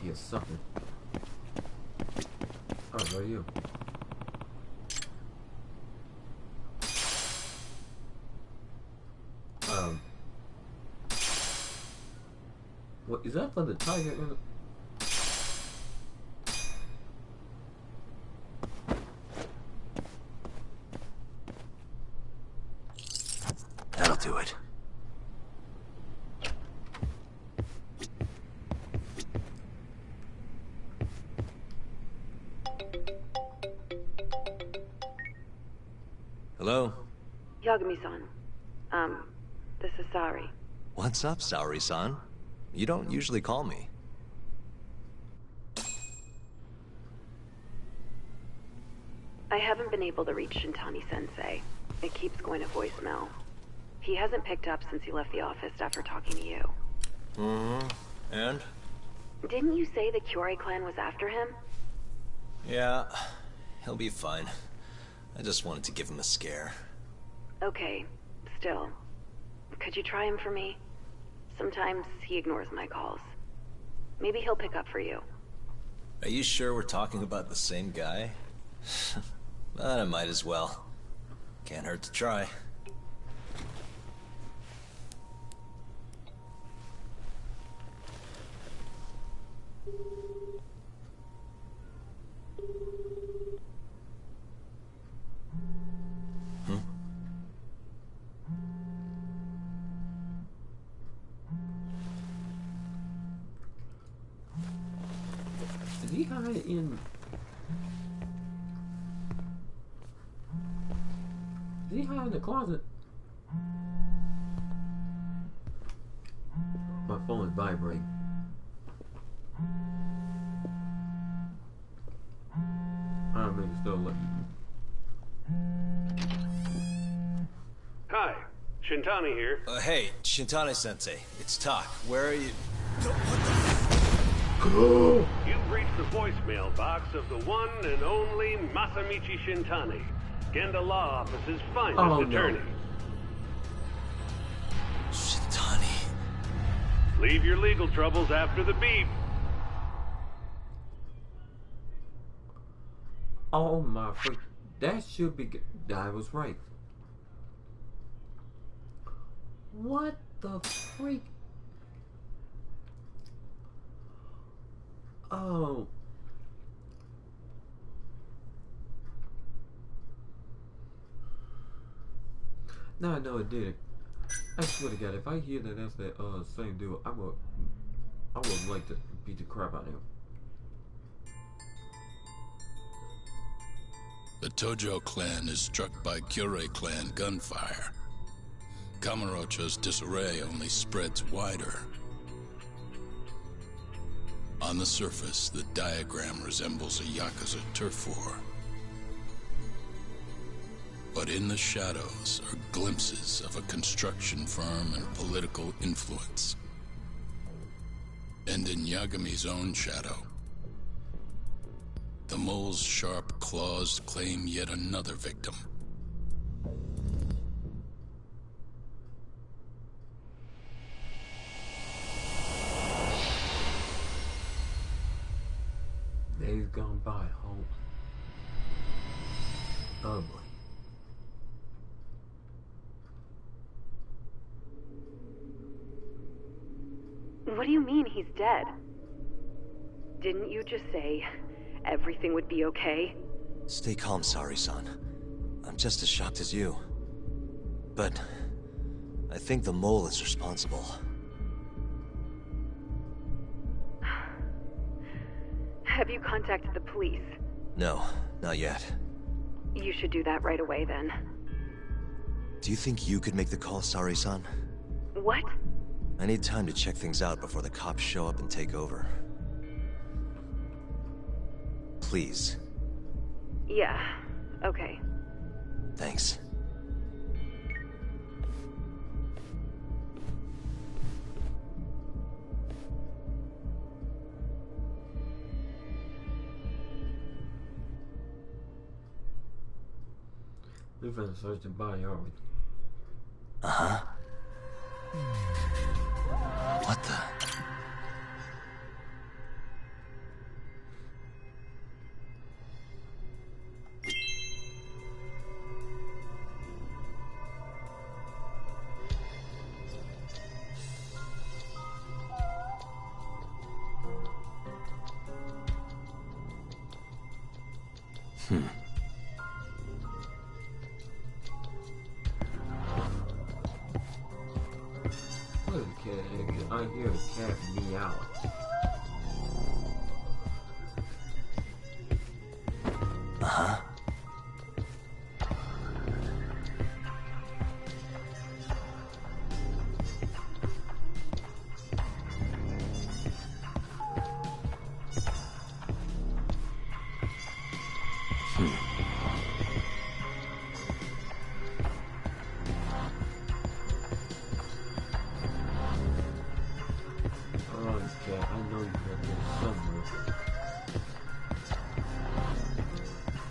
you sucker. Oh, what are you? What is that for the tiger? That'll do it. Hello? Yagami-san. This is Sari. What's up, Saori-san? You don't usually call me. I haven't been able to reach Shintani-sensei. It keeps going to voicemail. He hasn't picked up since he left the office after talking to you. Mm-hmm. And? Didn't you say the Kyorei clan was after him? Yeah, he'll be fine. I just wanted to give him a scare. Okay, still. Could you try him for me? Sometimes he ignores my calls. Maybe he'll pick up for you. Are you sure we're talking about the same guy? But I might as well. Can't hurt to try. Is he hiding in? Is he hiding in the closet? My phone is vibrating. I'm maybe still looking. Hi, Shintani here. Hey, Shintani-sensei. It's Tak. Where are you? You've reached the voicemail box of the one and only Masamichi Shintani, Genda Law Office's finest attorney. Shintani. Leave your legal troubles after the beep. Oh my freak. That should be. I was right. What the freak? Oh. No, I know it did. I swear to God, if I hear that that's that same dude, I would like to beat the crap out of him. The Tojo clan is struck by Kyorei clan gunfire. Kamurocho's disarray only spreads wider. On the surface, the diagram resembles a Yakuza turf war. But in the shadows are glimpses of a construction firm and political influence. And in Yagami's own shadow, the mole's sharp claws claim yet another victim. Days gone by, home. Oh boy. What do you mean he's dead? Didn't you just say everything would be okay? Stay calm, Sari-san. I'm just as shocked as you. But I think the mole is responsible. Have you contacted the police? No, not yet. You should do that right away then. Do you think you could make the call, Sari-san? What? I need time to check things out before the cops show up and take over. Please. Yeah, okay. Thanks. We're finna search the body, aren't we? Uh-huh. What the? Look at the cat. I hear the cat meow. Uh-huh. Oh, cat, I know you got this somewhere.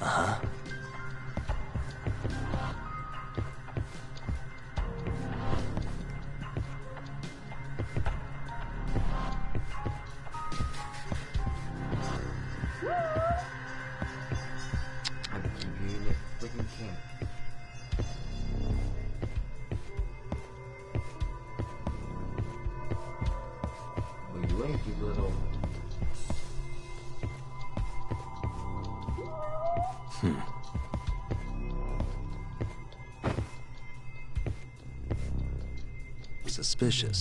Uh-huh. I can keep hearing that freaking cat. Well, you ain't, you little. Suspicious.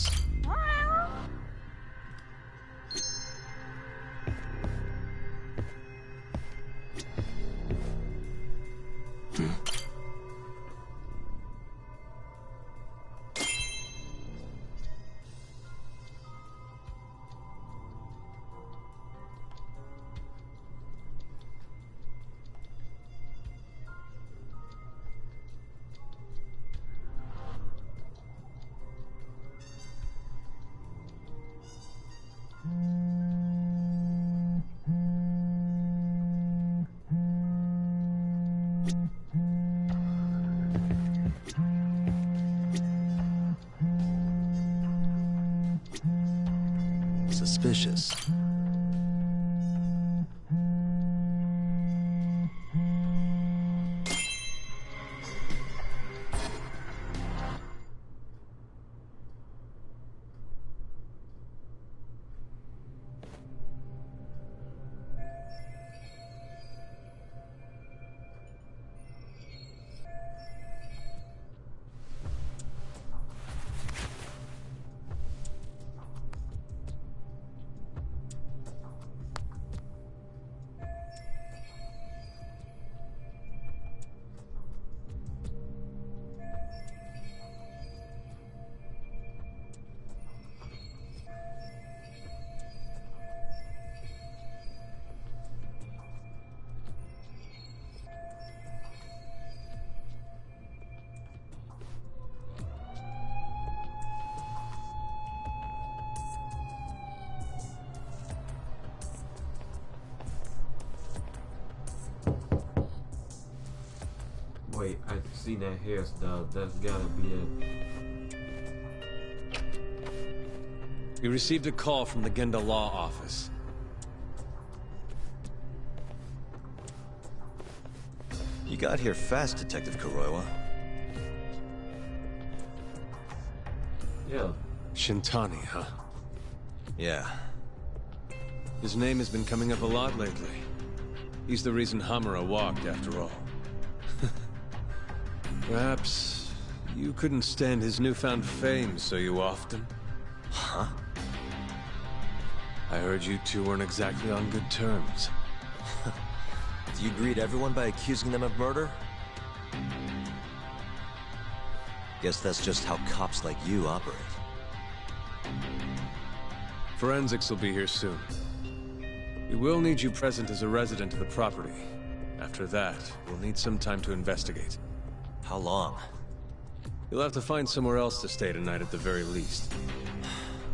Suspicious. Wait, I've seen that hairstyle. That's gotta be it. We received a call from the Genda Law Office. You got here fast, Detective Kuroiwa. Yeah. Shintani, huh? Yeah. His name has been coming up a lot lately. He's the reason Hamura walked, after all. Perhaps you couldn't stand his newfound fame so you often? Huh? I heard you two weren't exactly on good terms. Do you greet everyone by accusing them of murder? Guess that's just how cops like you operate. Forensics will be here soon. We will need you present as a resident of the property. After that, we'll need some time to investigate. How long? You'll have to find somewhere else to stay tonight at the very least.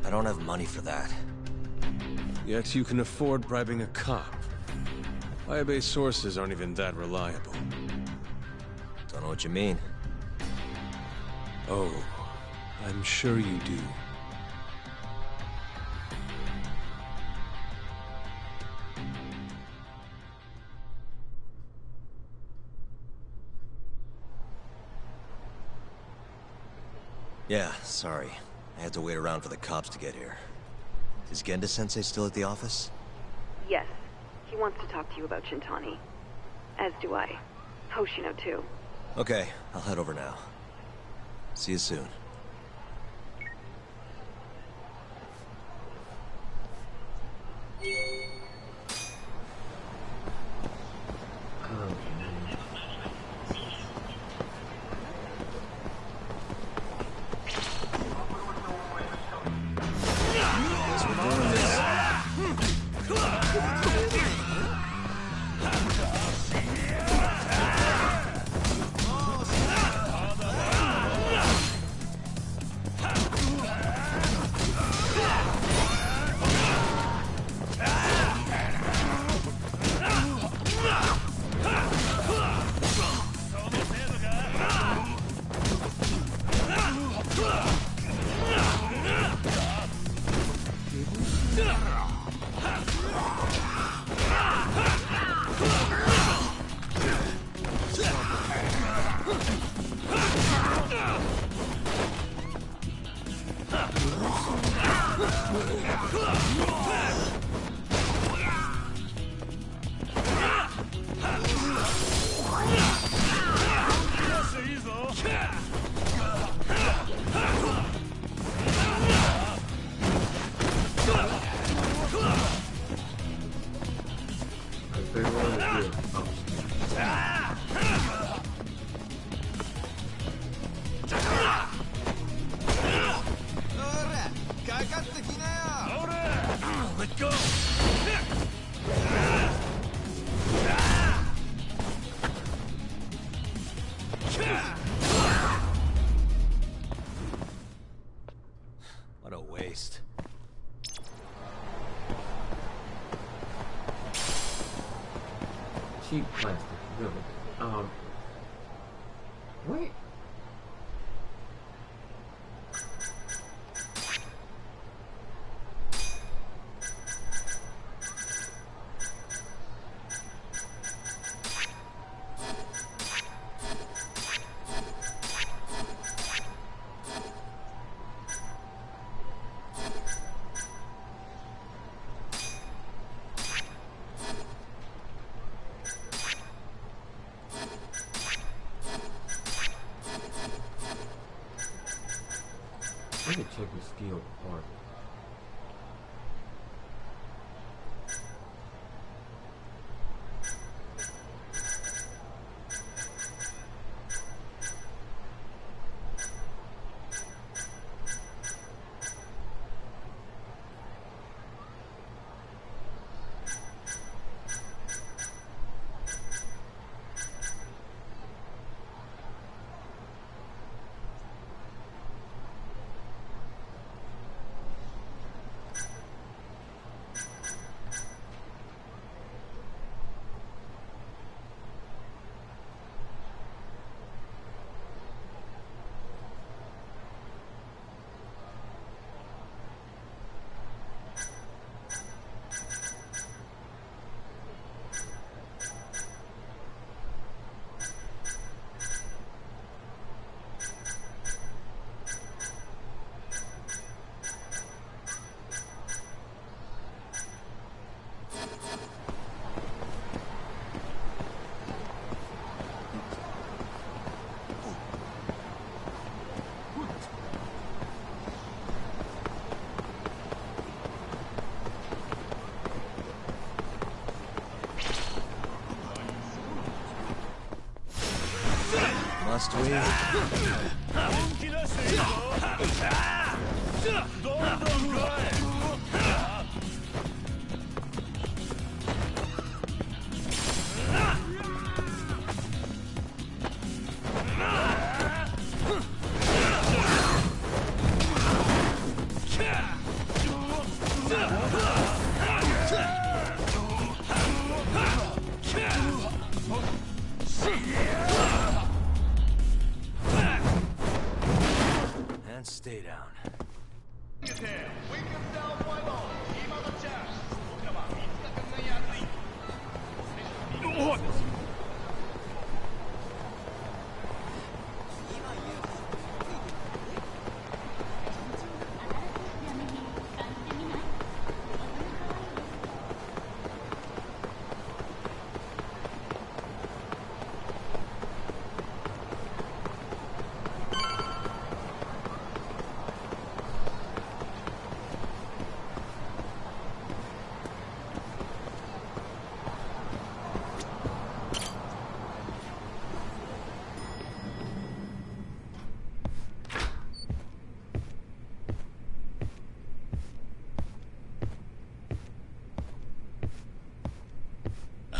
I don't have money for that. Yet you can afford bribing a cop. Fire-based sources aren't even that reliable. Don't know what you mean. Oh, I'm sure you do. Yeah, sorry. I had to wait around for the cops to get here. Is Genda-sensei still at the office? Yes. He wants to talk to you about Shintani. As do I. Hoshino, too. Okay, I'll head over now. See you soon. What a waste. Cheap plastic, really. Wait. Let me check the steel part. Must we? And stay down.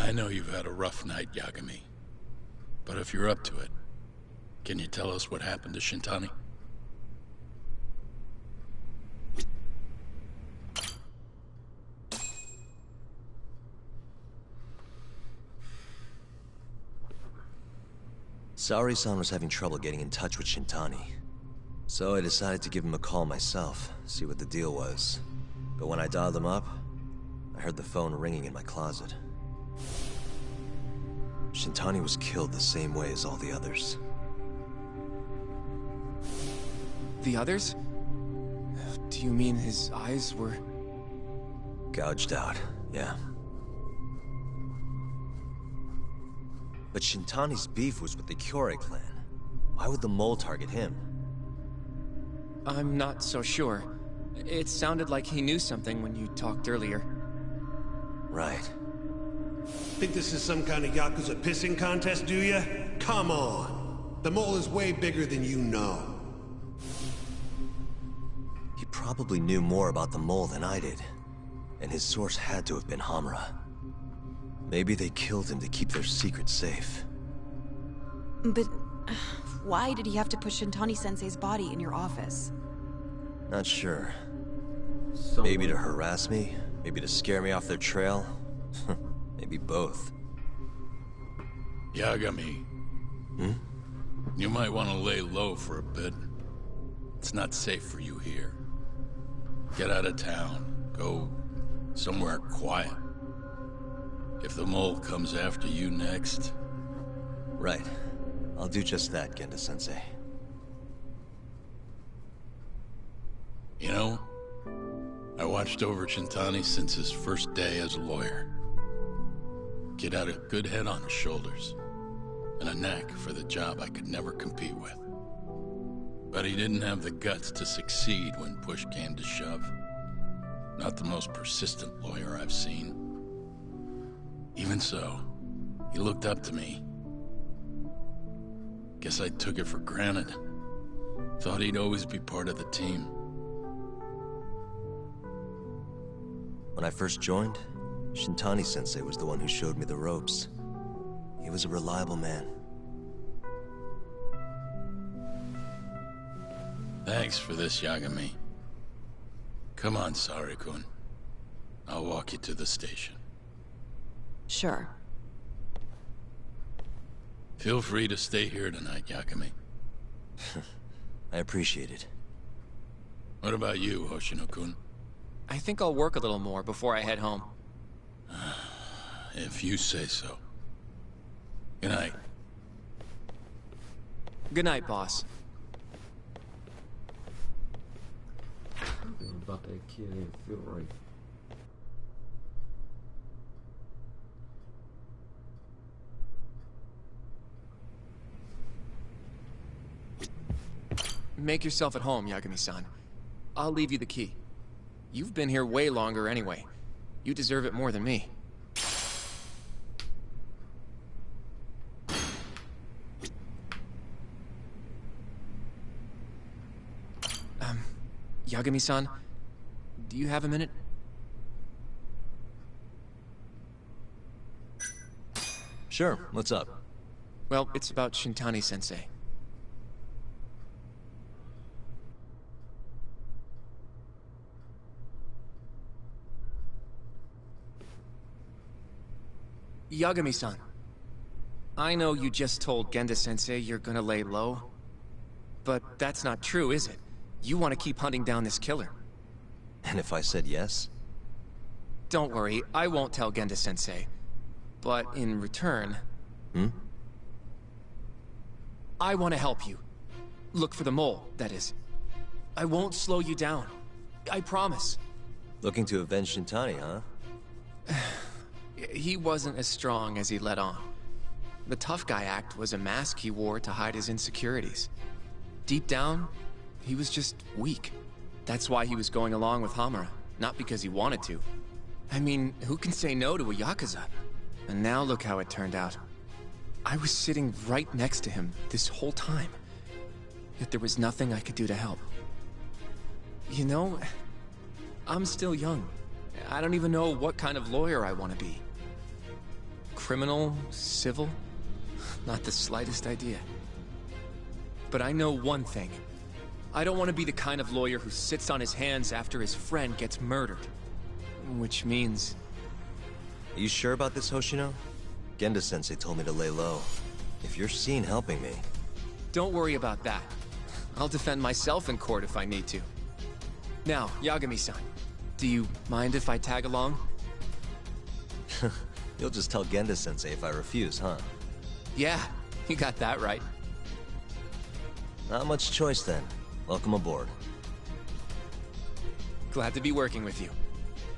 I know you've had a rough night, Yagami. But if you're up to it, can you tell us what happened to Shintani? Saori-san was having trouble getting in touch with Shintani. So I decided to give him a call myself, see what the deal was. But when I dialed him up, I heard the phone ringing in my closet. Shintani was killed the same way as all the others. The others? Do you mean his eyes were... Gouged out, yeah. But Shintani's beef was with the Kyorei clan. Why would the mole target him? I'm not so sure. It sounded like he knew something when you talked earlier. Right. Think this is some kind of Yakuza pissing contest, do ya? Come on! The mole is way bigger than you know. He probably knew more about the mole than I did. And his source had to have been Hamura. Maybe they killed him to keep their secret safe. But why did he have to put Shintani-sensei's body in your office? Not sure. Someone... Maybe to harass me? Maybe to scare me off their trail? Maybe both. Yagami. Hmm? You might want to lay low for a bit. It's not safe for you here. Get out of town. Go somewhere quiet. If the mole comes after you next... Right. I'll do just that, Genda-sensei. You know, I watched over Shintani since his first day as a lawyer. Kid had a good head on his shoulders, and a knack for the job I could never compete with. But he didn't have the guts to succeed when push came to shove. Not the most persistent lawyer I've seen. Even so, he looked up to me. Guess I took it for granted. Thought he'd always be part of the team. When I first joined, Shintani-sensei was the one who showed me the ropes. He was a reliable man. Thanks for this, Yagami. Come on, Sari-kun. I'll walk you to the station. Sure. Feel free to stay here tonight, Yagami. I appreciate it. What about you, Hoshino-kun? I think I'll work a little more before I head home. If you say so. Good night. Good night, boss. Something about that kid didn't feel right. Make yourself at home, Yagami-san. I'll leave you the key. You've been here way longer anyway. You deserve it more than me. Yagami-san, do you have a minute? Sure, what's up? Well, it's about Shintani-sensei. Yagami-san, I know you just told Genda-sensei you're gonna lay low, but that's not true, is it? You want to keep hunting down this killer. And if I said yes? Don't worry, I won't tell Genda-sensei. But in return... I want to help you. Look for the mole, that is. I won't slow you down. I promise. Looking to avenge Shintani, huh? He wasn't as strong as he let on. The tough guy act was a mask he wore to hide his insecurities. Deep down, he was just weak. That's why he was going along with Hamura, not because he wanted to. I mean, who can say no to a Yakuza? And now look how it turned out. I was sitting right next to him this whole time. Yet there was nothing I could do to help. You know, I'm still young. I don't even know what kind of lawyer I want to be. criminal, civil? Not the slightest idea. But I know one thing. I don't want to be the kind of lawyer who sits on his hands after his friend gets murdered. Which means... Are you sure about this, Hoshino? Genda-sensei told me to lay low. If you're seen helping me... Don't worry about that. I'll defend myself in court if I need to. Now, Yagami-san, do you mind if I tag along? You'll just tell Genda-sensei if I refuse, huh? Yeah, you got that right. Not much choice then. Welcome aboard. Glad to be working with you.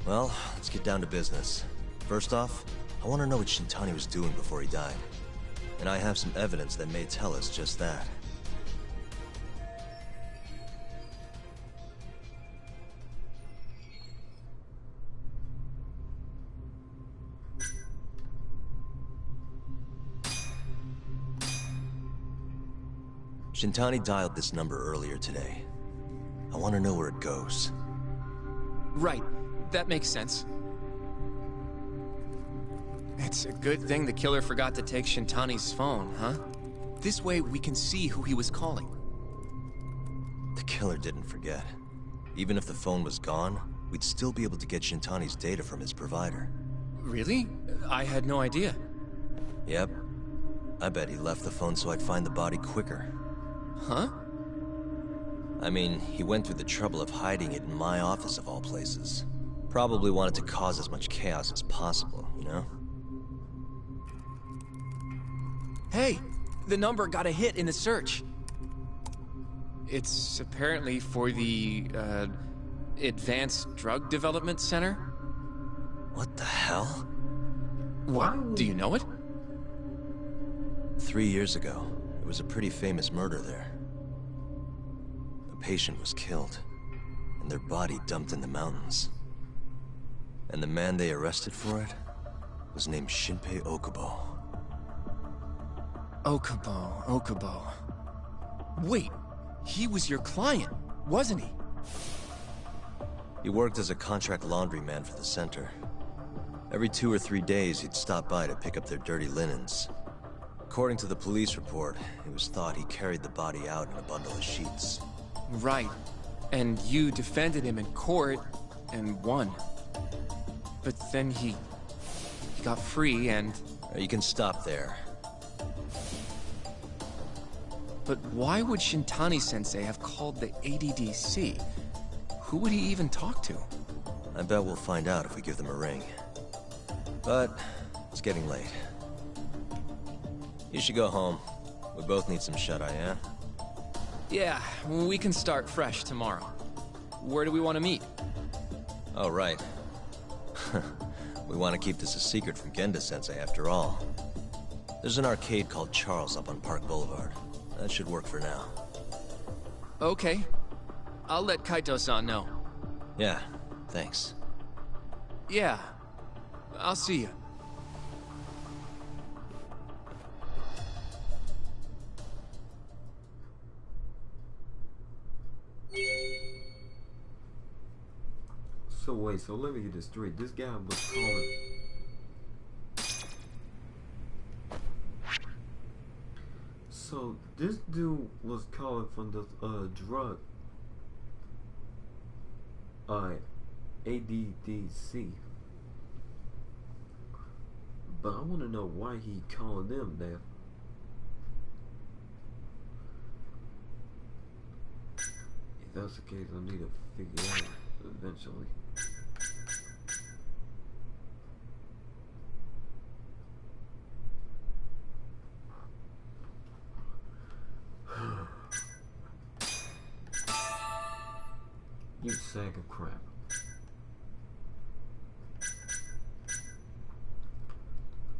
Well, let's get down to business. First off, I want to know what Shintani was doing before he died. And I have some evidence that may tell us just that. Shintani dialed this number earlier today. I want to know where it goes. Right. That makes sense. It's a good thing the killer forgot to take Shintani's phone, huh? This way we can see who he was calling. The killer didn't forget. Even if the phone was gone, we'd still be able to get Shintani's data from his provider. Really? I had no idea. Yep. I bet he left the phone so I'd find the body quicker. Huh? I mean, he went through the trouble of hiding it in my office of all places. Probably wanted to cause as much chaos as possible, you know? Hey! The number got a hit in the search. It's apparently for the, Advanced Drug Development Center? What the hell? What? Do you know it? 3 years ago, there was a pretty famous murder there. A patient was killed, and their body dumped in the mountains. And the man they arrested for it was named Shinpei Okubo. Okubo. Wait, he was your client, wasn't he? He worked as a contract laundryman for the center. Every 2 or 3 days, he'd stop by to pick up their dirty linens. According to the police report, it was thought he carried the body out in a bundle of sheets. Right. And you defended him in court, and won. But then he got free and... You can stop there. But why would Shintani-sensei have called the ADDC? Who would he even talk to? I bet we'll find out if we give them a ring. But it's getting late. You should go home. We both need some shut-eye, yeah? Yeah, we can start fresh tomorrow. Where do we want to meet? Oh, right. We want to keep this a secret from Genda-sensei after all. There's an arcade called Charles up on Park Boulevard. That should work for now. Okay. I'll let Kaito-san know. Yeah, thanks. Yeah. I'll see you. So wait, so let me get this straight. This guy was calling... So this dude was calling from the drug ADDC. But I want to know why he calling them that. If that's the case, I need to figure it out eventually. You sack of crap.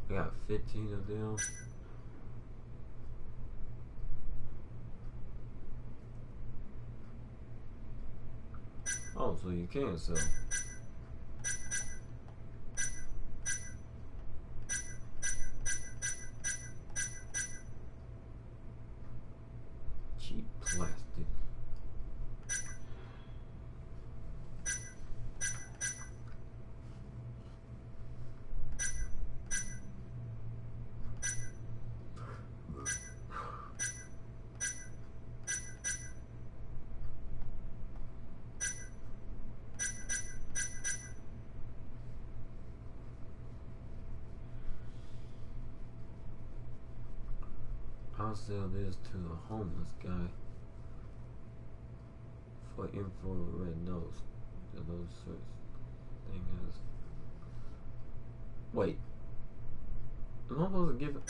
I got 15 of them. Oh, so you can sell. Cheap plastic. I'll sell this to a homeless guy for infrared notes. Those sorts of things. Wait. Am I supposed to give it?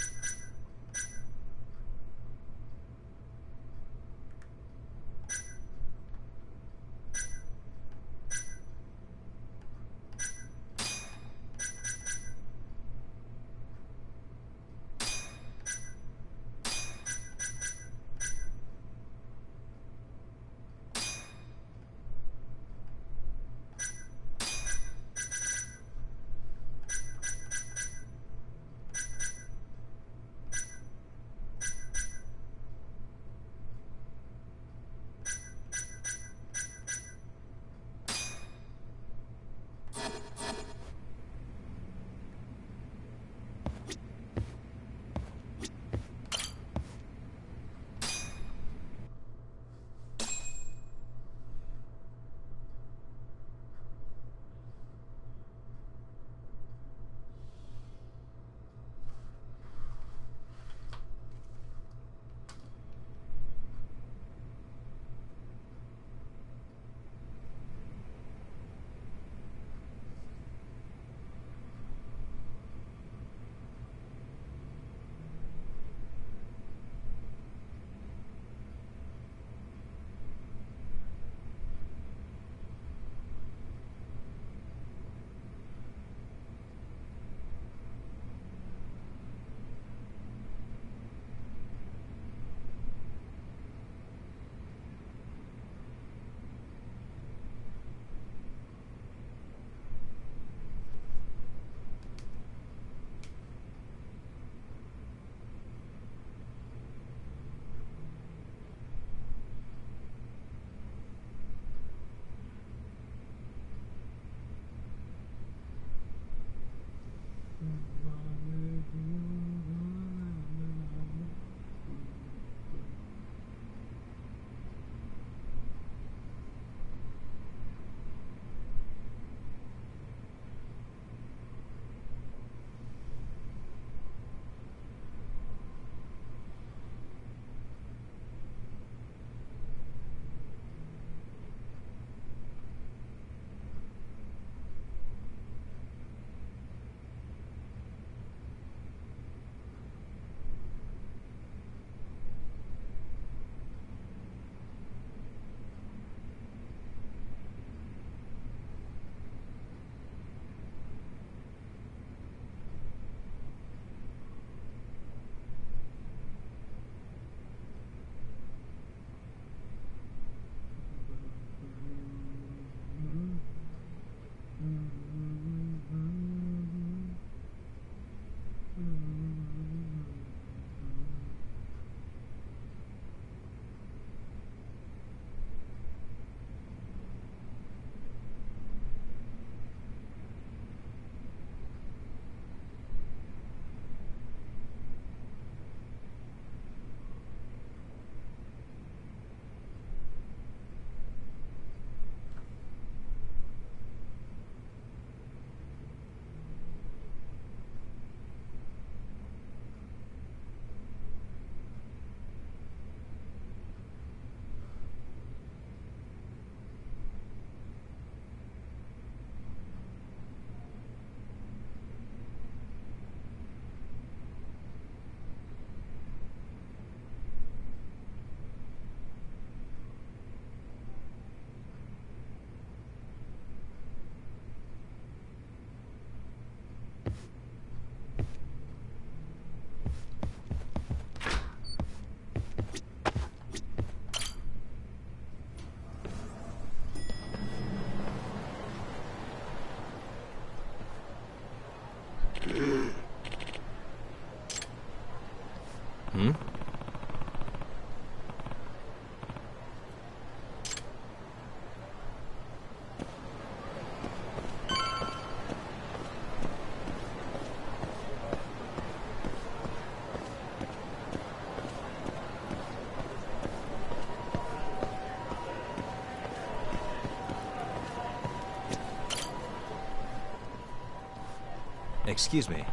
Excuse me.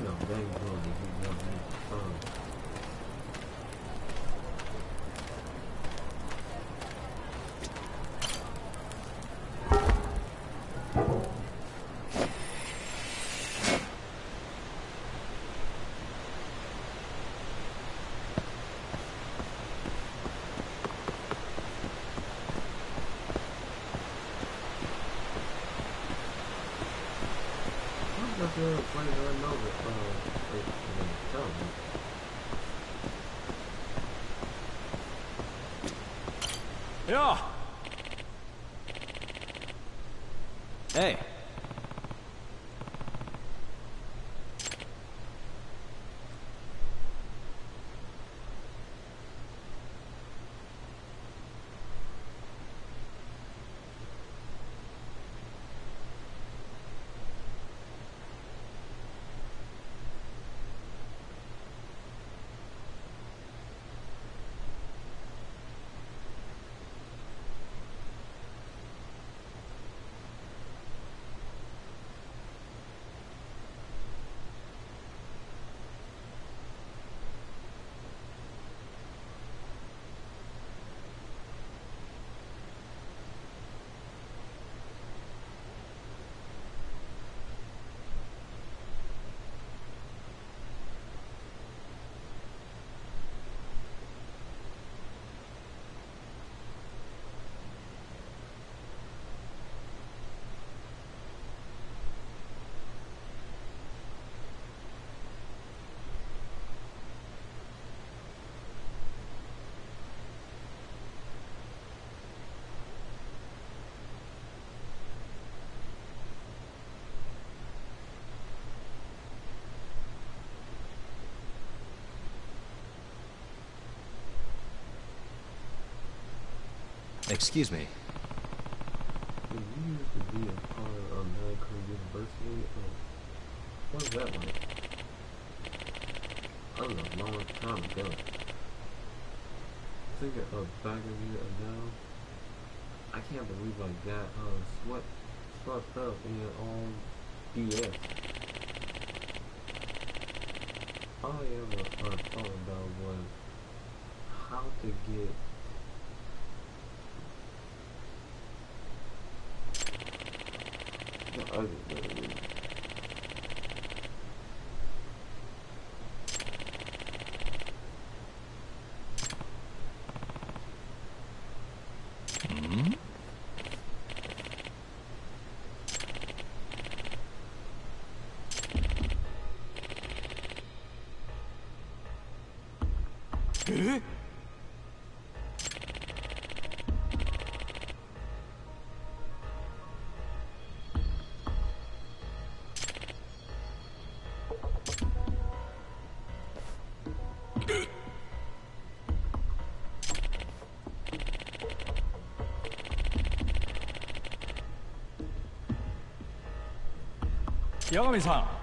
know dang well that he wants me to fun. Yeah. Hey. Excuse me. Did you used to be a part of Medical University? What was that like? That was a long time ago. Thinking of back of you now, I can't believe I got swept up in all BS. All I ever thought about was how to get the other way. Eh? 八神さん。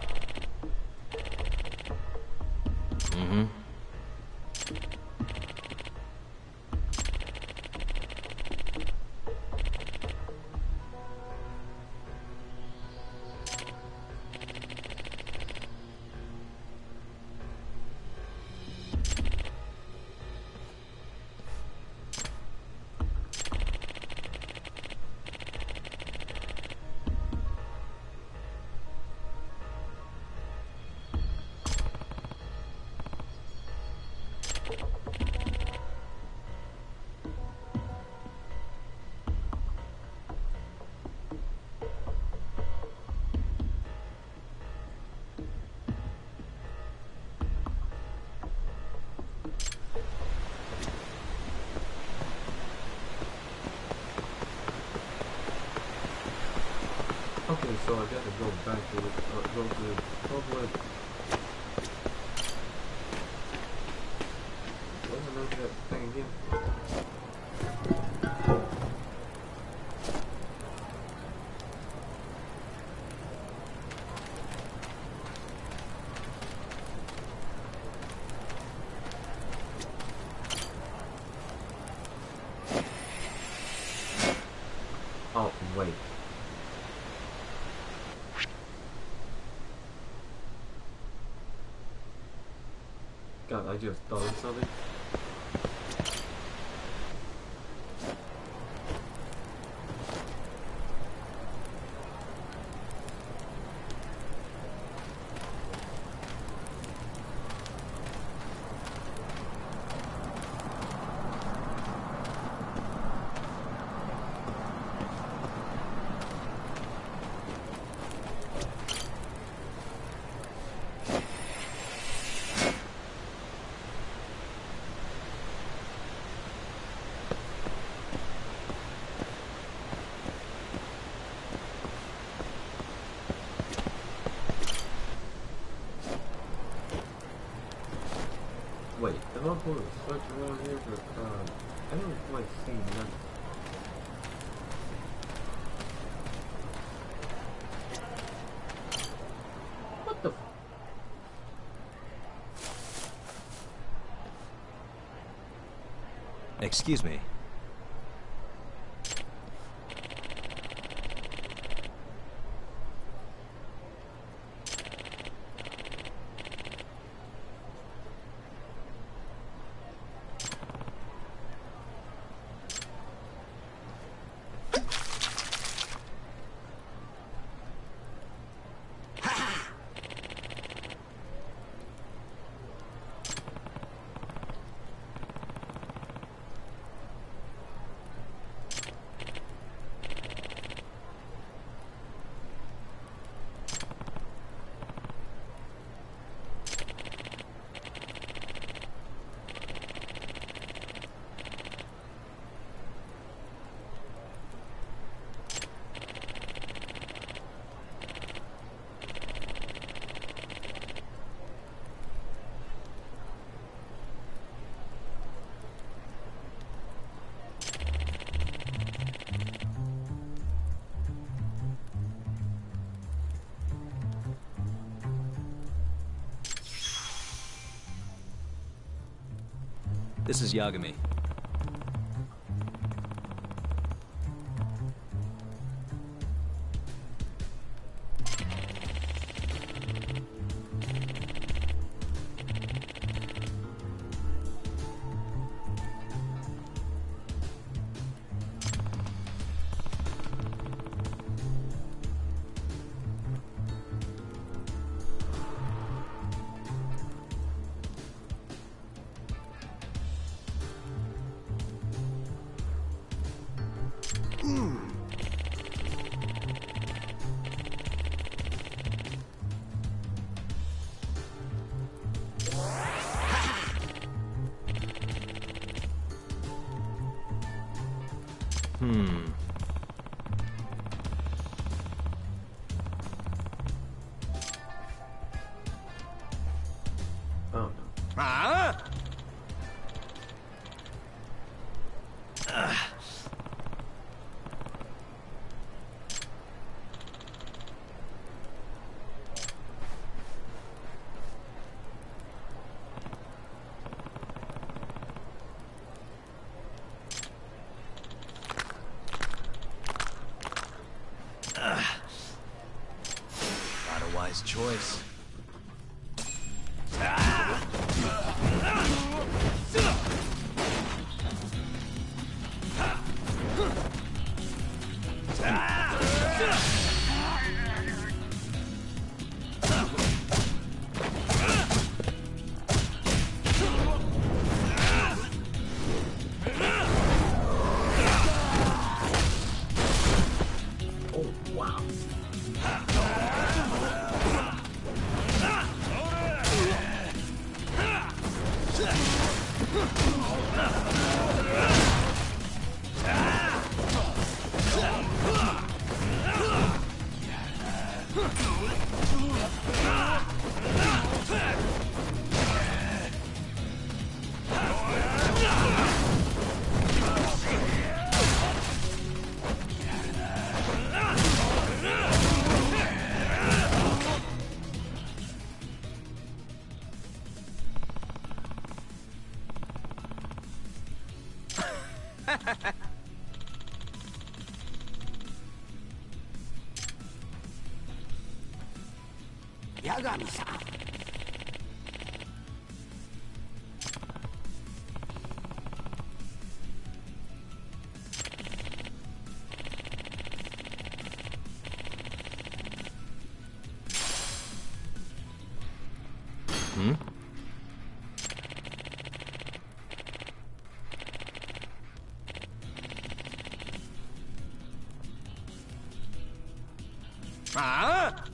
Okay, so I gotta go back to the, go to the public. What's the name of that thing again? Oh, wait. God, I just thought of something. Wait, am I supposed to switch around here? But, I don't quite see nothing. What the f— Excuse me. This is Yagami. Oh, no. Not a wise choice. Ah!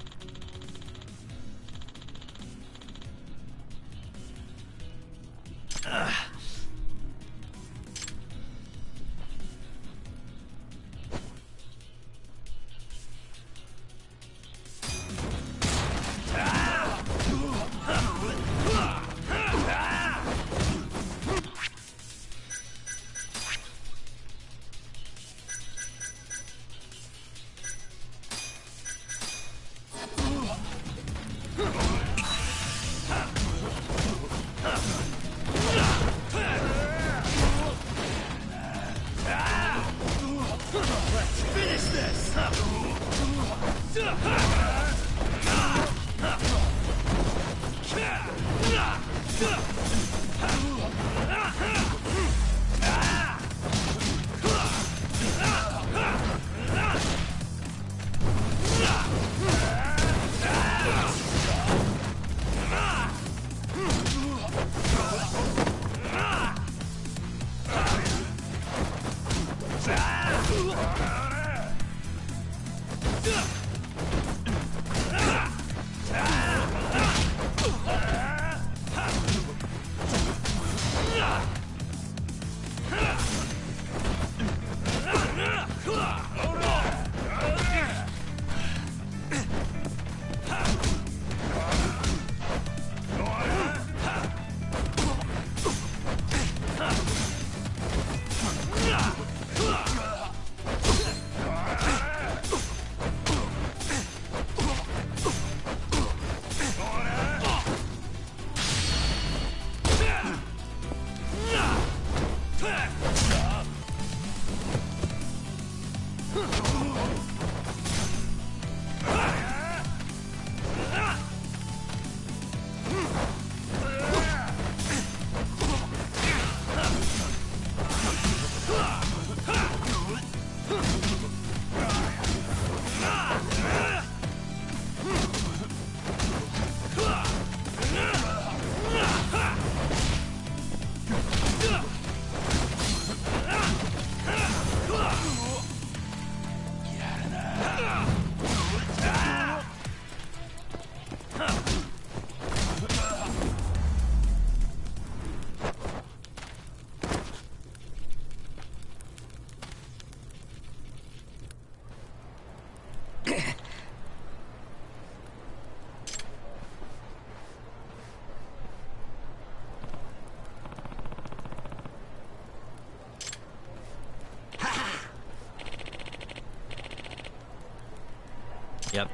Yep.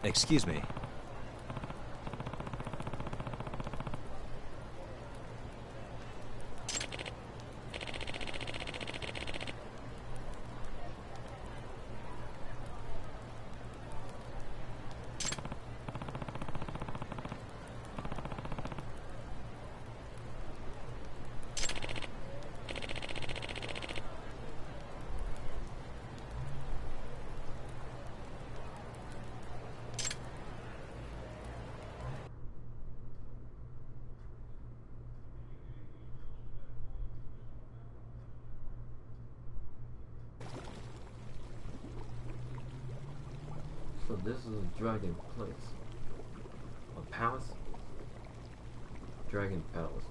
Excuse me. So this is a dragon place. A palace? Dragon palace.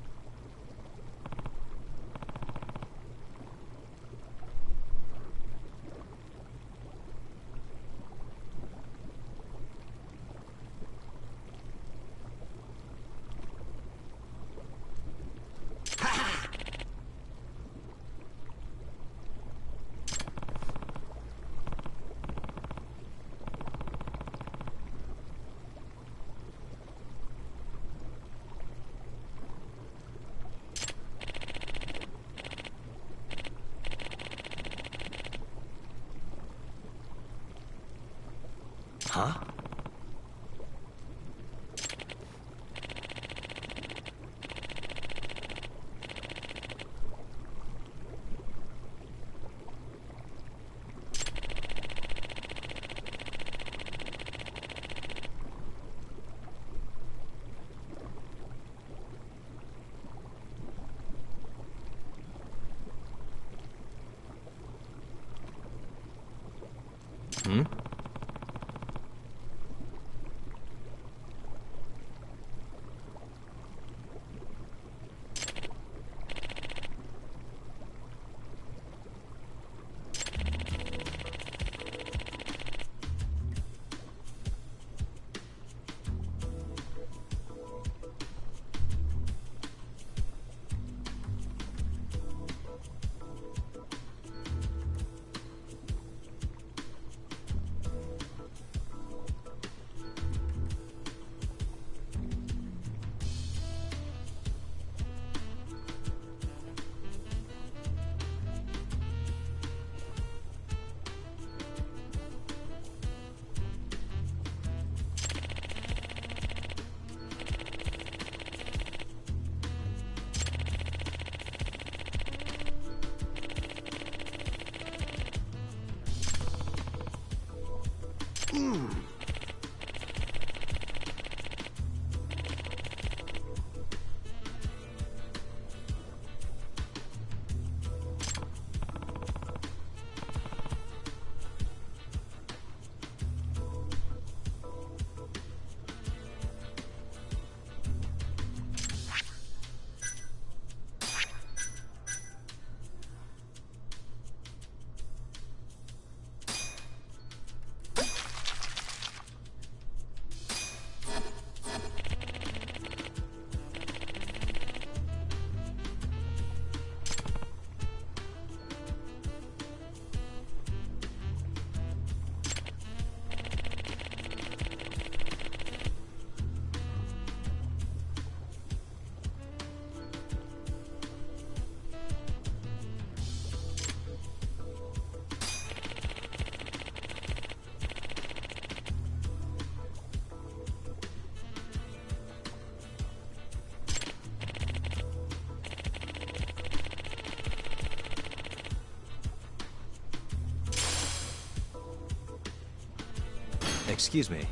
Huh? Hmm? Excuse me.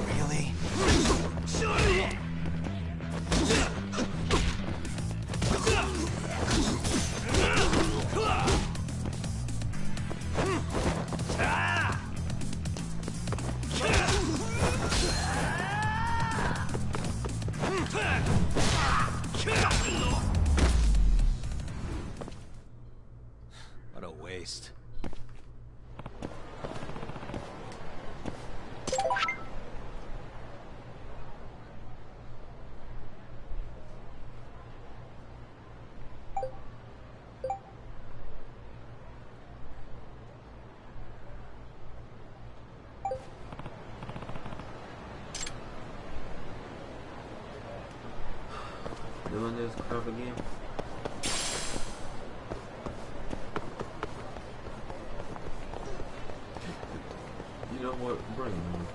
Really? doing this crap again? You know what? Bring it on.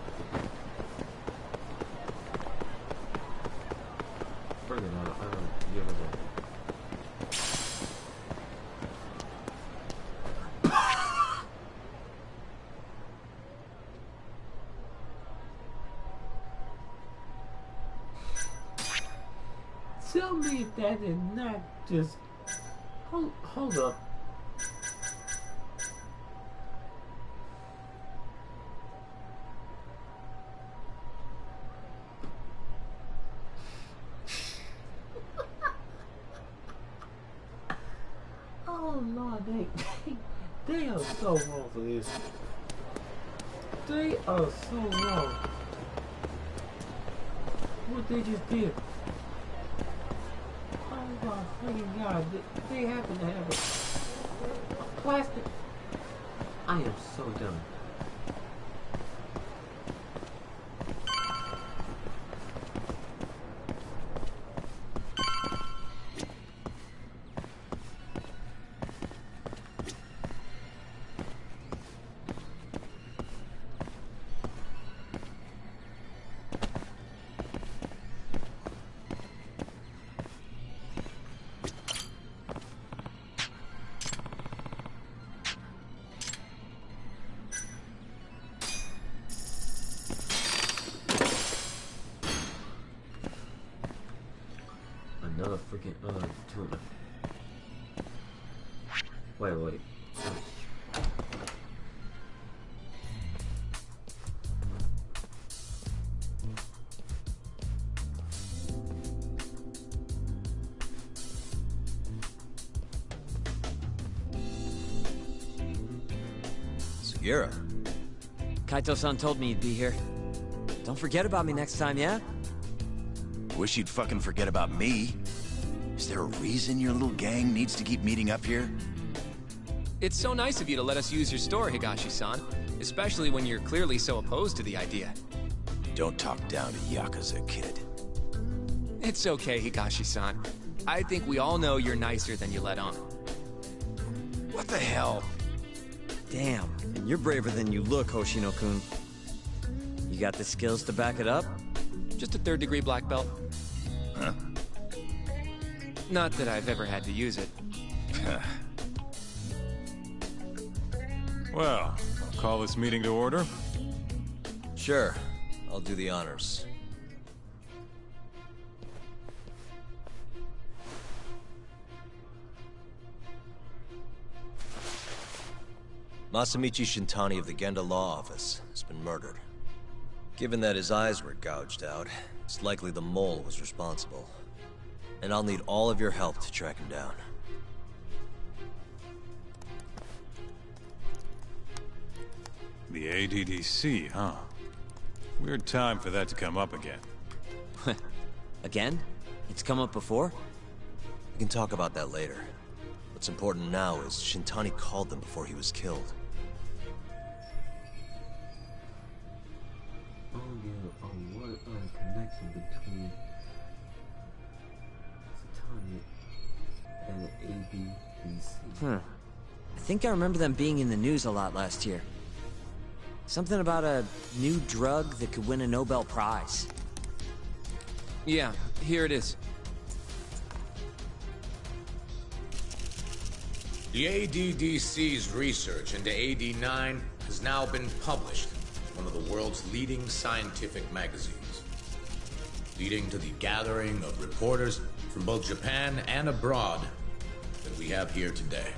Bring it on. I don't give a damn. Tell me that is not just... Hold up. Oh Lord, they are so wrong for this. They are so wrong. What they just did. Oh my freaking God, they happen to have a plastic. I am so done. Another freaking tuna. Wait. Segura. Kaito-san told me you'd be here. Don't forget about me next time, yeah? Wish you'd fucking forget about me. Is there a reason your little gang needs to keep meeting up here? It's so nice of you to let us use your store, Higashi-san. Especially when you're clearly so opposed to the idea. Don't talk down to Yakuza, kid. It's okay, Higashi-san. I think we all know you're nicer than you let on. What the hell? Damn, and you're braver than you look, Hoshino-kun. You got the skills to back it up? Just a third-degree black belt. Huh? Not that I've ever had to use it. Well, call this meeting to order? Sure, I'll do the honors. Masamichi Shintani of the Genda Law Office has been murdered. Given that his eyes were gouged out, it's likely the mole was responsible. And I'll need all of your help to track him down. The ADDC, huh? Weird time for that to come up again. Again? It's come up before? We can talk about that later. What's important now is Shintani called them before he was killed. Oh yeah, what a connection between Satani and ADDC. I think I remember them being in the news a lot last year. Something about a new drug that could win a Nobel Prize. Yeah, here it is. The ADDC's research into AD9 has now been published in one of the world's leading scientific magazines, leading to the gathering of reporters from both Japan and abroad that we have here today.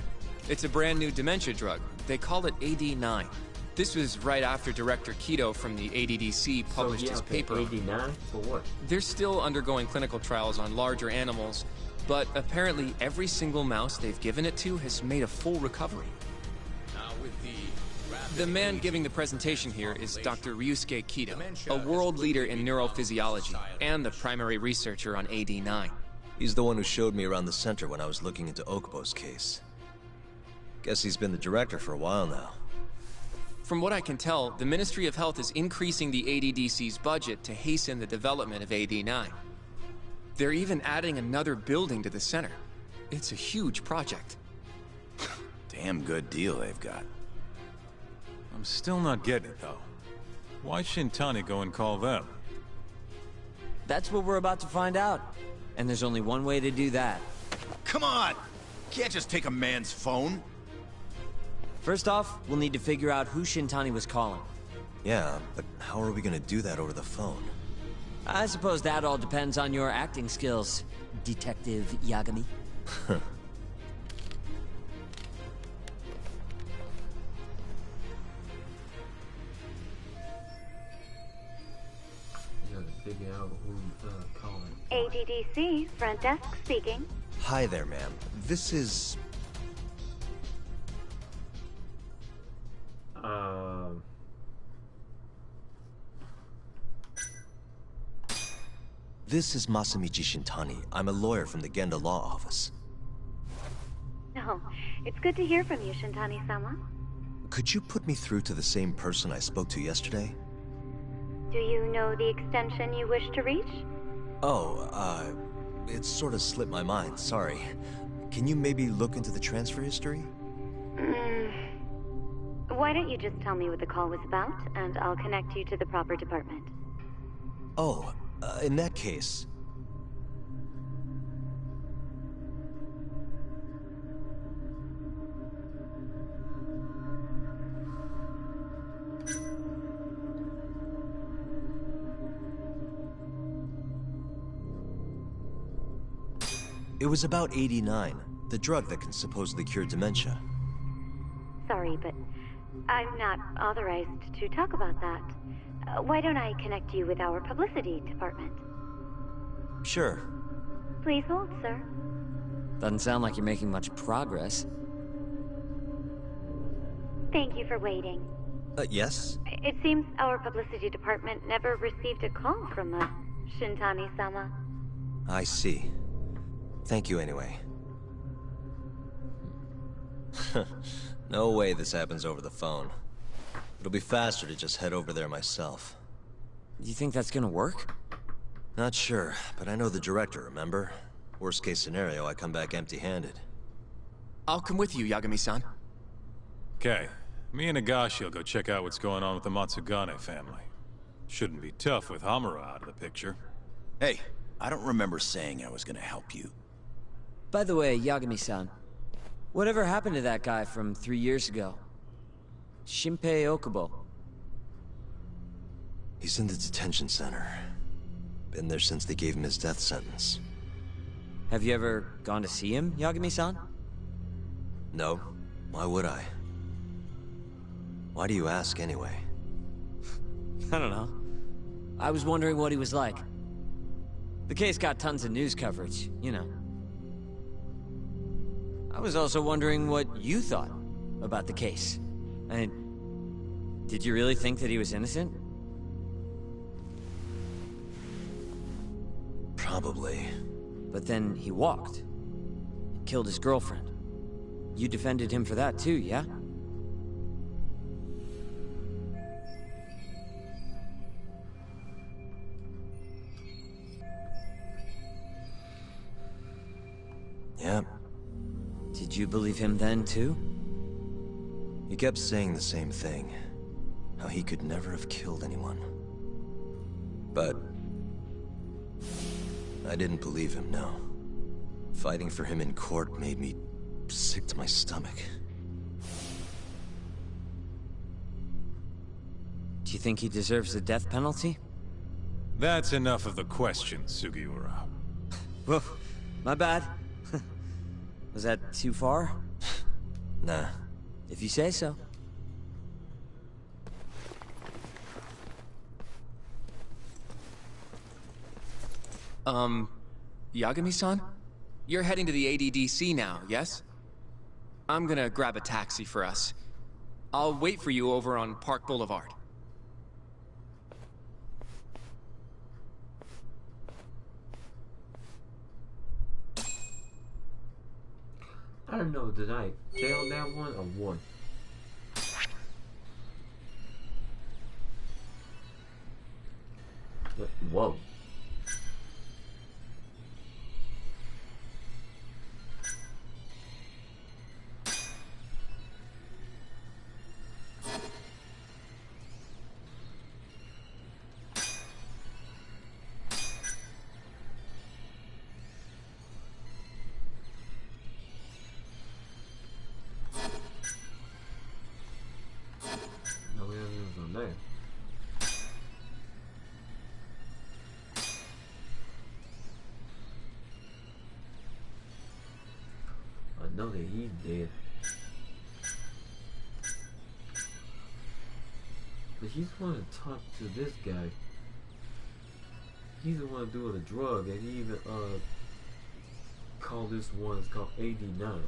It's a brand new dementia drug. They call it AD9. This was right after Director Kido from the ADDC published his paper. AD9? For what? They're still undergoing clinical trials on larger animals, but apparently every single mouse they've given it to has made a full recovery. Now with the man giving the presentation here is Dr. Ryusuke Kido, a world leader in neurophysiology and the primary researcher on AD9. He's the one who showed me around the center when I was looking into Okubo's case. Guess he's been the director for a while now. From what I can tell, the Ministry of Health is increasing the ADDC's budget to hasten the development of AD9. They're even adding another building to the center. It's a huge project. Damn good deal they've got. I'm still not getting it, though. Why Shintani go and call them? That's what we're about to find out. And there's only one way to do that. Come on! Can't just take a man's phone. First off, we'll need to figure out who Shintani was calling. Yeah, but how are we gonna do that over the phone? I suppose that all depends on your acting skills, Detective Yagami. Figure out who calling. ADDC, front desk speaking. Hi there, ma'am. This is... This is Masamichi Shintani. I'm a lawyer from the Genda Law Office. Oh, it's good to hear from you, Shintani-sama. Could you put me through to the same person I spoke to yesterday? Do you know the extension you wish to reach? Oh, it sort of slipped my mind, sorry. Can you maybe look into the transfer history? Why don't you just tell me what the call was about, and I'll connect you to the proper department. Oh, in that case... It was about 89, the drug that can supposedly cure dementia. Sorry, but I'm not authorized to talk about that. Why don't I connect you with our publicity department? Sure. Please hold, sir. Doesn't sound like you're making much progress. Thank you for waiting. Yes? It seems our publicity department never received a call from Shintani-sama. I see. Thank you anyway. No way this happens over the phone. It'll be faster to just head over there myself. Do you think that's gonna work? Not sure, but I know the director, remember? Worst case scenario, I come back empty-handed. I'll come with you, Yagami-san. Okay. Me and Nagashi will go check out what's going on with the Matsugane family. Shouldn't be tough with Hamura out of the picture. Hey, I don't remember saying I was gonna help you. By the way, Yagami-san, whatever happened to that guy from 3 years ago? Shinpei Okubo. He's in the detention center. Been there since they gave him his death sentence. Have you ever gone to see him, Yagami-san? No. Why would I? Why do you ask anyway? I don't know. I was wondering what he was like. The case got tons of news coverage, you know. I was also wondering what you thought about the case. Did you really think that he was innocent? Probably. But then he walked. Killed his girlfriend. You defended him for that too, yeah? Yep. Did you believe him then too? He kept saying the same thing. How he could never have killed anyone. But... I didn't believe him, no. Fighting for him in court made me sick to my stomach. Do you think he deserves the death penalty? That's enough of the question, Sugiura. Whoa, my bad. Was that too far? Nah. If you say so. Yagami-san? You're heading to the ADDC now, yes? I'm gonna grab a taxi for us. I'll wait for you over on Park Boulevard. I don't know, did I fail that one or what? Whoa. there. I know that he's dead. But he's the one to talk to this guy. He's the one doing the drug, and he even called this one, it's called AD9.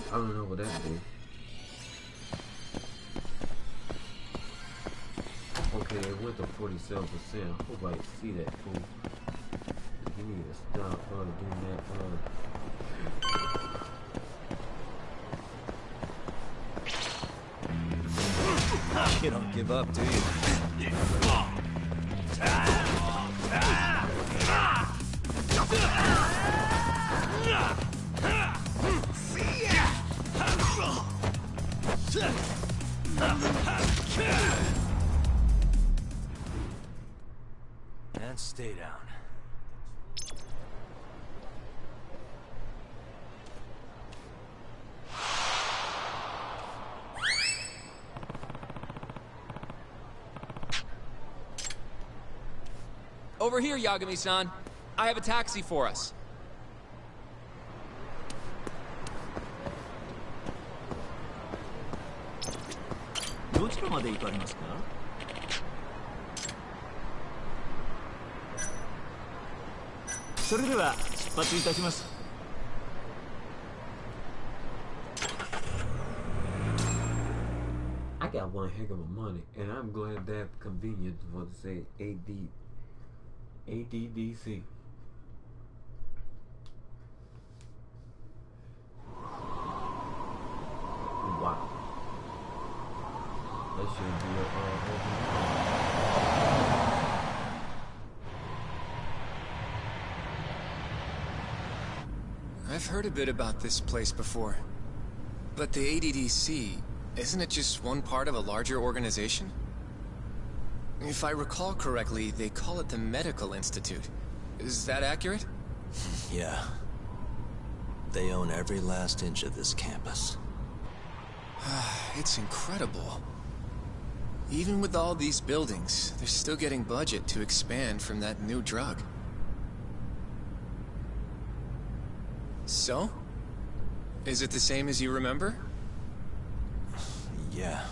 I don't know what that is. Okay, it went to 47%. I hope I see that fool. You need to stop doing that. You don't give up, do you? And stay down. Over here, Yagami-san. I have a taxi for us. I got one heck of a money, and I'm glad that's convenient for to say ADDC. Wow. That should be I've heard a bit about this place before. But the ADDC, isn't it just one part of a larger organization? If I recall correctly, they call it the Medical Institute. Is that accurate? Yeah. They own every last inch of this campus. It's incredible. Even with all these buildings, they're still getting budget to expand from that new drug. So? Is it the same as you remember? Yeah.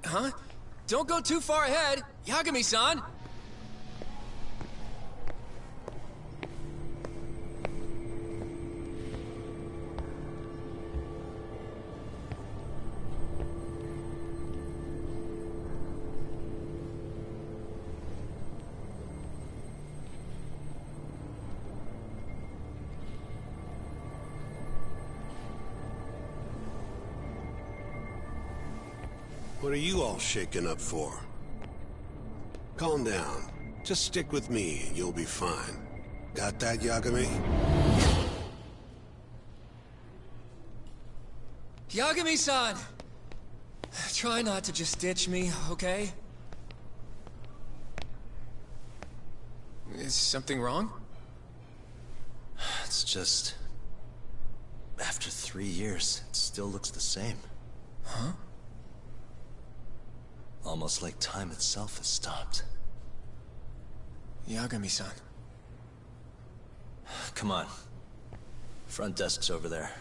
Huh? Don't go too far ahead, Yagami-san! What are you all shaken up for? Calm down. Just stick with me and you'll be fine. Got that, Yagami? Yagami-san! Try not to just ditch me, okay? Is something wrong? It's just... After 3 years, it still looks the same. Huh? Almost like time itself has stopped. Yagami-san. Come on. Front desk's over there.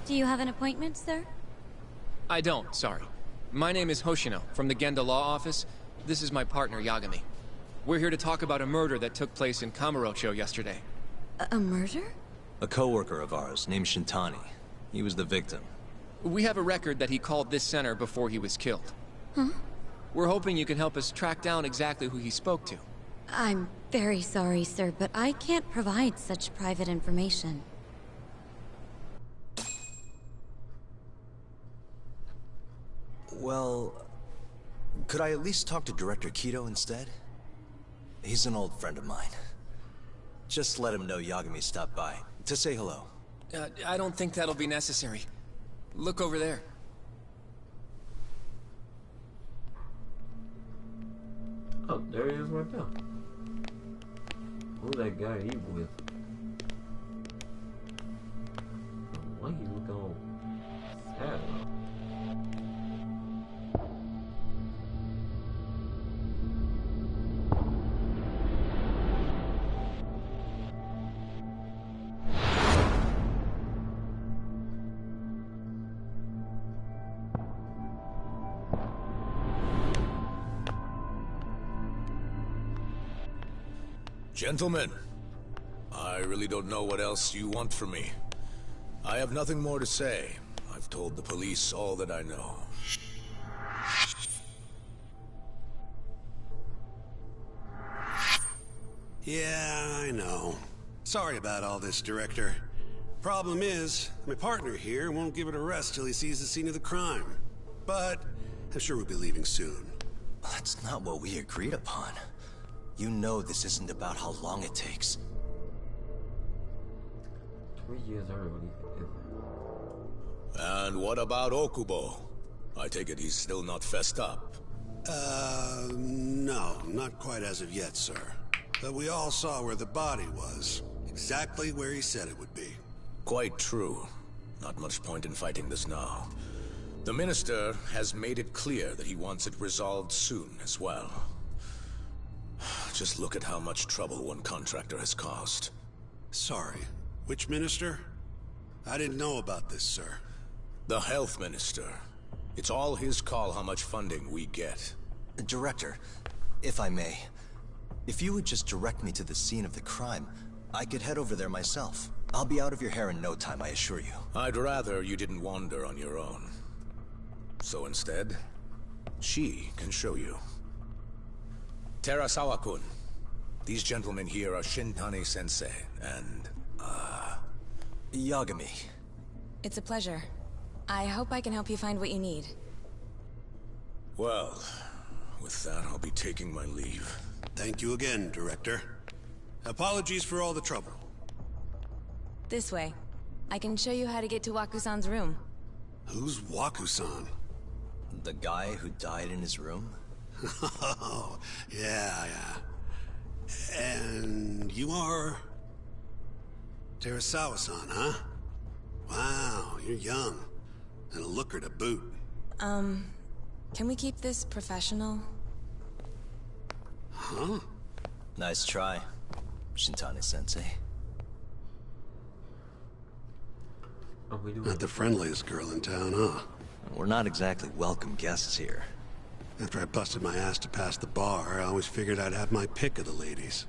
Do you have an appointment, sir? I don't, sorry. My name is Hoshino, from the Genda Law Office. This is my partner, Yagami. We're here to talk about a murder that took place in Kamurocho yesterday. A murder? A coworker of ours named Shintani. He was the victim. We have a record that he called this center before he was killed. Huh? We're hoping you can help us track down exactly who he spoke to. I'm very sorry, sir, but I can't provide such private information. Well, could I at least talk to Director Kido instead? He's an old friend of mine. Just let him know Yagami stopped by, to say hello. I don't think that'll be necessary. Look over there. Oh, there he is right there. Who that guy he with? Why he look all sad? Gentlemen, I really don't know what else you want from me. I have nothing more to say. I've told the police all that I know. Yeah, I know. Sorry about all this, Director. Problem is, my partner here won't give it a rest till he sees the scene of the crime. But I'm sure we'll be leaving soon. That's not what we agreed upon. You know this isn't about how long it takes. 3 years early. And what about Okubo? I take it he's still not fessed up. No, not quite as of yet, sir. But we all saw where the body was. Exactly where he said it would be. Quite true. Not much point in fighting this now. The Minister has made it clear that he wants it resolved soon as well. Just look at how much trouble one contractor has caused. Sorry, which Minister? I didn't know about this, sir. The Health Minister. It's all his call how much funding we get. Director, if I may, if you would just direct me to the scene of the crime, I could head over there myself. I'll be out of your hair in no time, I assure you. I'd rather you didn't wander on your own. So instead, she can show you. Terasawa-kun, these gentlemen here are Shintani-sensei and, Yagami. It's a pleasure. I hope I can help you find what you need. Well, with that, I'll be taking my leave. Thank you again, Director. Apologies for all the trouble. This way. I can show you how to get to Waku-san's room. Who's Waku-san? The guy who died in his room? Oh, yeah. And you are... Terasawa-san, huh? Wow, you're young. And a looker to boot. Can we keep this professional? Huh? Nice try, Shintani-sensei. Not the friendliest girl in town, huh? We're not exactly welcome guests here. After I busted my ass to pass the bar, I always figured I'd have my pick of the ladies.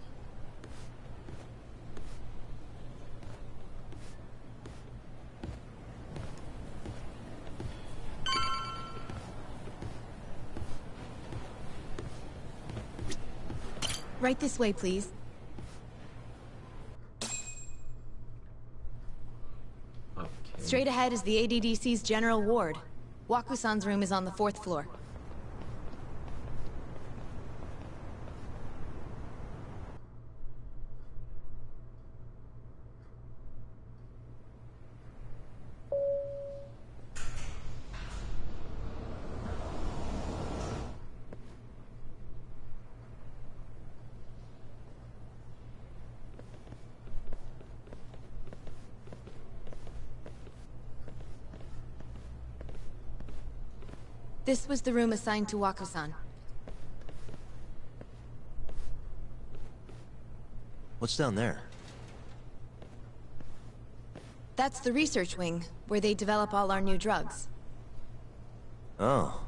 Right this way, please. Okay. Straight ahead is the ADDC's general ward. Waku-san's room is on the 4th floor. This was the room assigned to Waku-san. What's down there? That's the research wing, where they develop all our new drugs. Oh.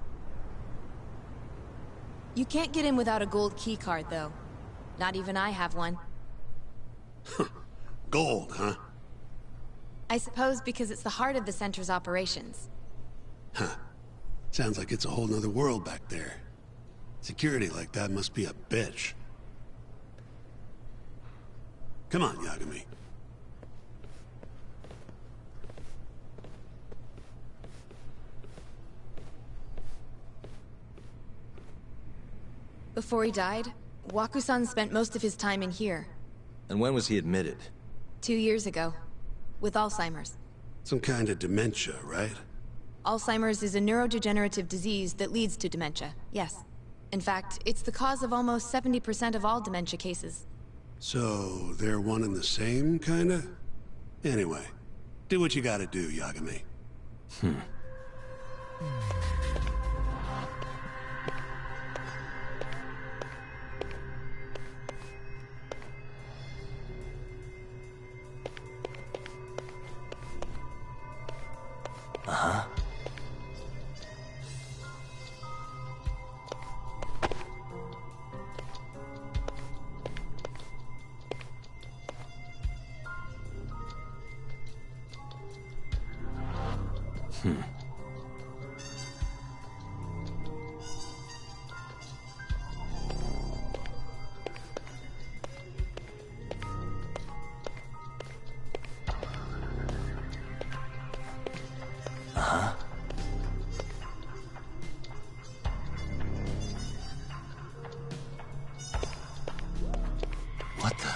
You can't get in without a gold key card, though. Not even I have one. Gold, huh? I suppose because it's the heart of the center's operations. Huh. Sounds like it's a whole nother world back there. Security like that must be a bitch. Come on, Yagami. Before he died, Waku-san spent most of his time in here. And when was he admitted? 2 years ago. With Alzheimer's. Some kind of dementia, right? Alzheimer's is a neurodegenerative disease that leads to dementia, yes. In fact, it's the cause of almost 70% of all dementia cases. So, they're one and the same, kinda? Anyway, do what you gotta do, Yagami. Uh-huh. Uh-huh. What the?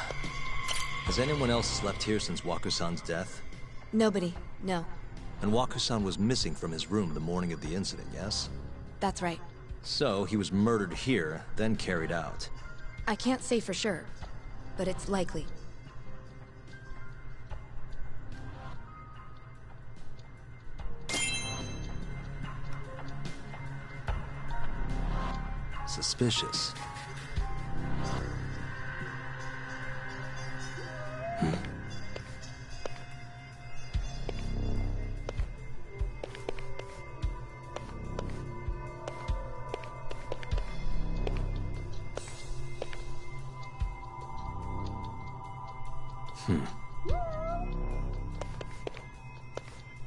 Has anyone else slept here since Waku-san's death? Nobody, no. And Waku-san was missing from his room the morning of the incident, yes? That's right. So, he was murdered here, then carried out. I can't say for sure, but it's likely. Suspicious.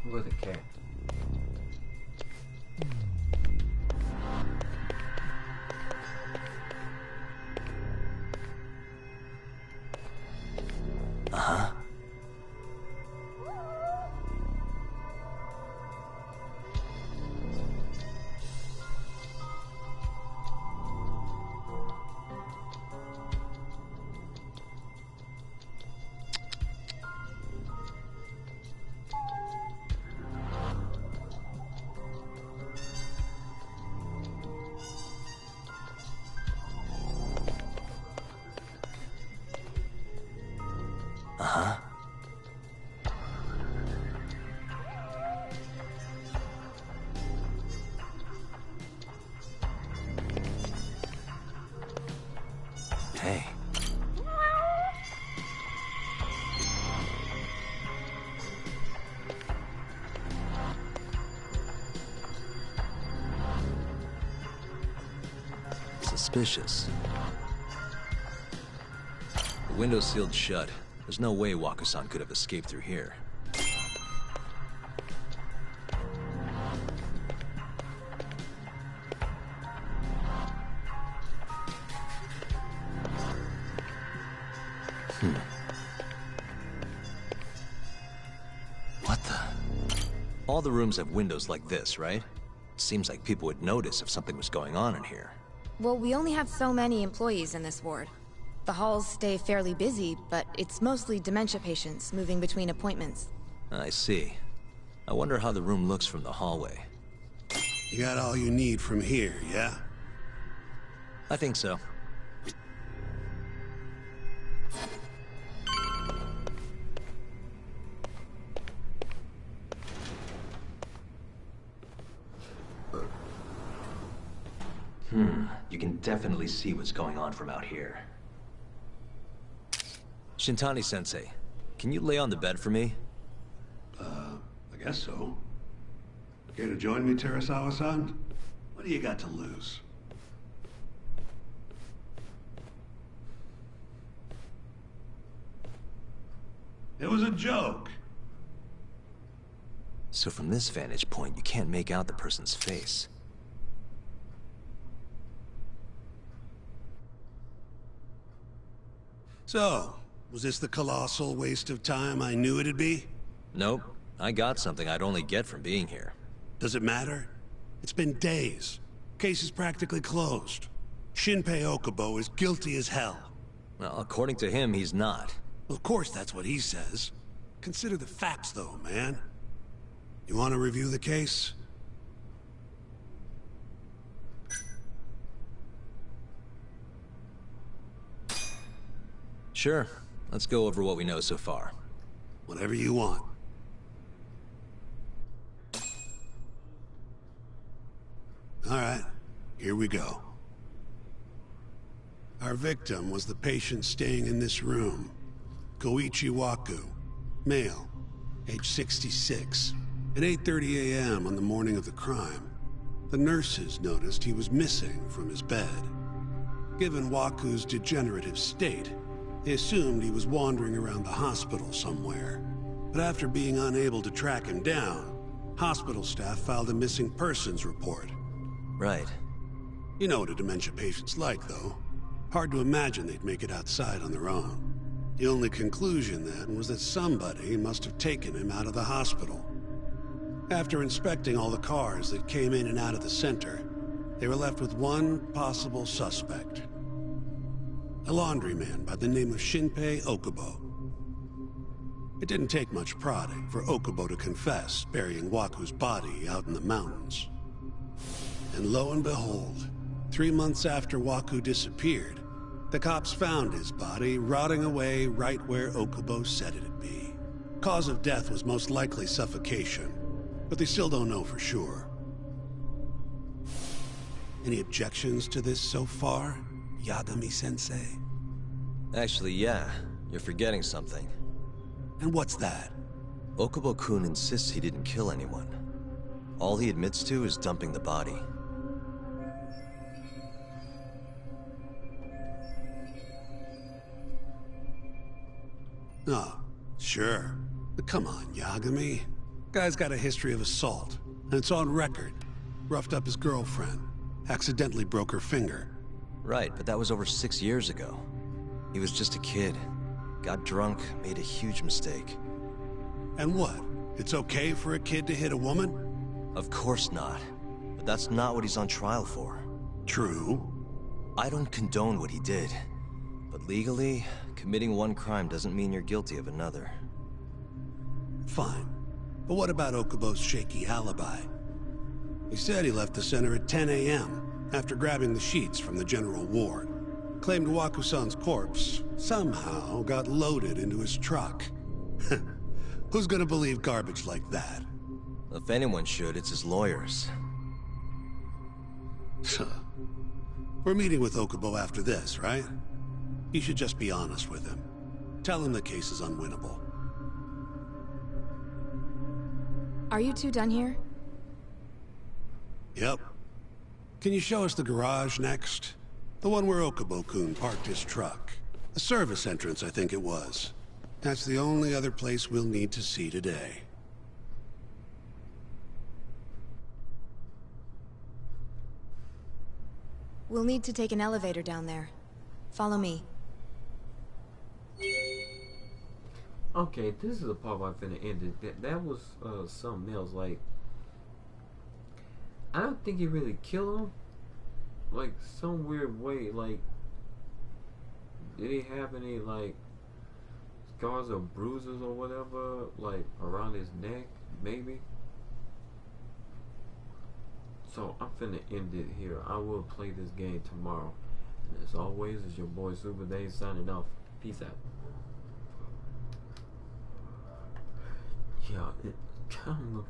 With a cat. Uh-huh. Uh-huh. Hey. Suspicious. The window's sealed shut. There's no way Waku-san could have escaped through here. What the? All the rooms have windows like this, right? Seems like people would notice if something was going on in here. Well, we only have so many employees in this ward. The halls stay fairly busy, but it's mostly dementia patients moving between appointments. I see. I wonder how the room looks from the hallway. You got all you need from here, yeah? I think so. You can definitely see what's going on from out here. Shintani-sensei, can you lay on the bed for me? I guess so. Care to join me, Terasawa-san? What do you got to lose? It was a joke. So from this vantage point, you can't make out the person's face. So, was this the colossal waste of time I knew it'd be? Nope. I got something I'd only get from being here. Does it matter? It's been days. Case is practically closed. Shinpei Okubo is guilty as hell. Well, according to him, he's not. Of course that's what he says. Consider the facts, though, man. You want to review the case? Sure. Let's go over what we know so far. Whatever you want. Alright, here we go. Our victim was the patient staying in this room. Koichi Waku, male, age 66. At 8:30 a.m. on the morning of the crime, the nurses noticed he was missing from his bed. Given Waku's degenerative state, they assumed he was wandering around the hospital somewhere. But after being unable to track him down, hospital staff filed a missing persons report. Right. You know what a dementia patient's like, though. Hard to imagine they'd make it outside on their own. The only conclusion then was that somebody must have taken him out of the hospital. After inspecting all the cars that came in and out of the center, they were left with one possible suspect. A laundryman by the name of Shinpei Okubo. It didn't take much prodding for Okubo to confess burying Waku's body out in the mountains. And lo and behold, 3 months after Waku disappeared, the cops found his body rotting away right where Okubo said it'd be. Cause of death was most likely suffocation, but they still don't know for sure. Any objections to this so far, Yagami-sensei? Actually, yeah. You're forgetting something. And what's that? Okubo-kun insists he didn't kill anyone. All he admits to is dumping the body. Oh, sure. But come on, Yagami. Guy's got a history of assault, and it's on record. Roughed up his girlfriend. Accidentally broke her finger. Right, but that was over 6 years ago. He was just a kid. Got drunk, made a huge mistake. And what? It's okay for a kid to hit a woman? Of course not. But that's not what he's on trial for. True. I don't condone what he did. But legally, committing one crime doesn't mean you're guilty of another. Fine. But what about Okubo's shaky alibi? He said he left the center at 10 a.m. after grabbing the sheets from the general ward. Claimed Waku-san's corpse somehow got loaded into his truck. Who's gonna believe garbage like that? If anyone should, it's his lawyers. We're meeting with Okubo after this, right? You should just be honest with him. Tell him the case is unwinnable. Are you two done here? Yep. Can you show us the garage next? The one where Okubo-kun parked his truck. The service entrance, I think it was. That's the only other place we'll need to see today. We'll need to take an elevator down there. Follow me. Okay, this is the part where I'm finna end it. That was something else. Like, I don't think he really killed him. Like, some weird way. Like, did he have any, like, scars or bruises or whatever, like, around his neck? Maybe. So, I'm finna end it here. I will play this game tomorrow. And as always, it's your boy SuperDave signing off. Peace out. Yeah, I don't know.